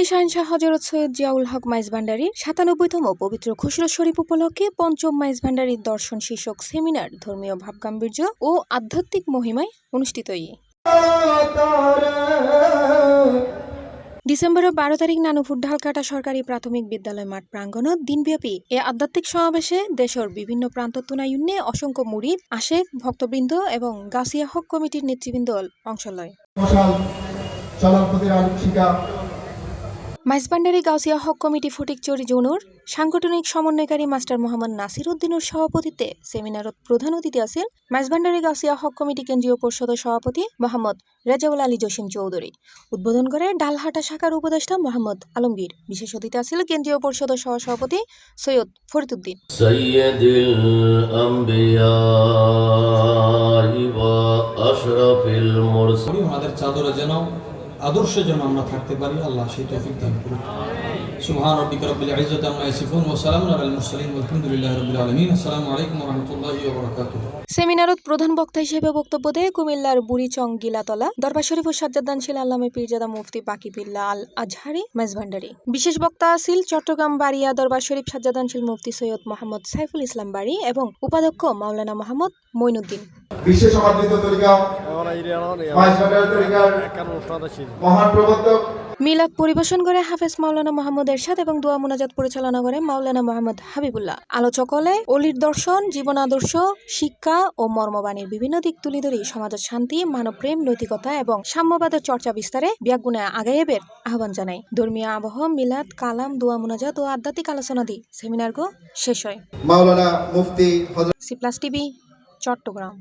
রাজশাহী শাহেনশাহ হযরত সৈয়দ জিয়াউল হক মাইজ ভান্ডারীর ৯৭তম পবিত্র খুশরত শরীফ উপলক্ষে পঞ্চম মাইজ ভান্ডারীর দর্শন শীর্ষক সেমিনার ধর্মীয় ভাবগাম্ভীর্য ও আধ্যাত্মিক মহিমায় অনুষ্ঠিত। ডিসেম্বরের ১২ তারিখ নানুপুর ঢালকাটা সরকারি প্রাথমিক বিদ্যালয় মাঠ প্রাঙ্গণত দিনব্যাপী এ আধ্যাত্মিক সমাবেশে দেশের বিভিন্ন প্রান্ত তুনায়ুন্নে অসংখ্য মুরিদ, আশেক, ভক্তবৃন্দ এবং গাউসিয়া হক কমিটির নেতৃবৃন্দ অংশ লয়। মাইজ ভান্ডারী গাউসিয়া হক কমিটি ফটিকছড়ি জোনের সাংগঠনিক সমন্বয়কারী মাস্টার মোহাম্মদ নাসির উদ্দিনের সভাপতিত্বে সেমিনারত প্রধান অতিথি আছেন মাইজ ভান্ডারী গাউসিয়া হক কমিটি কেন্দ্রীয় পরিষদের সভাপতি মোহাম্মদ রেজাউল আলী জসিম চৌধুরী। উদ্বোধন করে ডালহাটা শাখার উপদেষ্টা মোহাম্মদ আলমগীর। বিশেষ অতিথি আছেন কেন্দ্রীয় পরিষদের সহসভাপতি সৈয়দ ফরিদউদ্দিন। আদর্শ যেন আমরা থাকতে পারি, আল্লাহ সেই তৌফিক দান করুন। সুবহান রাব্বিকা রাব্বিল ইজ্জাতি আম্মা ইয়াসিফুন ওয়া সালামুন আলাল মুরসালিন ওয়ালহামদুলিল্লাহি রাব্বিল আলামিন। আসসালামু আলাইকুম ওয়া রাহমাতুল্লাহি ওয়া বারাকাতুহু। সেমিনারত প্রধান বক্তা হিসেবে বক্তব্য দেয় কুমিল্লার বুড়িচং গিলাতলা দরবার শরীফ ও সাজ্জাদানশীল আল্লামা পীরজাদা মুফতি বাকিবিল্লাহ আল আজহারি মাইজ ভান্ডারী। বিশেষ বক্তা আছেন চট্টগ্রাম বাড়িয়া দরবার শরীফ সাজ্জাদানশীল মুফতি সৈয়দ মোহাম্মদ সাইফুল ইসলাম বাড়ি এবং উপাধ্যক্ষ মাওলানা মোহাম্মদ মঈনুদ্দিন। বিশেষ আমন্ত্রিত তরিকা মাইজ ভান্ডারী তরিকার মহান প্রবর্তক মিলাদ পরিবেশন করে হাফেজ মাওলানা মোহাম্মদ এরশাদ এবং দোয়া মুনাজাত পরিচালনা করে মাওলানা মোহাম্মদ হাবিবুল্লাহ। আলোচক হলে অলির দর্শন, জীবন আদর্শ, শিক্ষা ও মর্মবাণীর বিভিন্ন দিক তুলে ধরে সমাজের শান্তি, মানবপ্রেম, নৈতিকতা এবং সাম্যবাদের চর্চা বিস্তারে ব্যাগুণে আগাইবের আহ্বান জানায়। ধর্মীয় আবহ, মিলাদ, কালাম, দোয়া মুনাজাত ও আধ্যাত্মিক আলোচনা দিয়ে সেমিনার শেষ হয়। মাওলানা মুফতি সি+ টিভি, চট্টগ্রাম।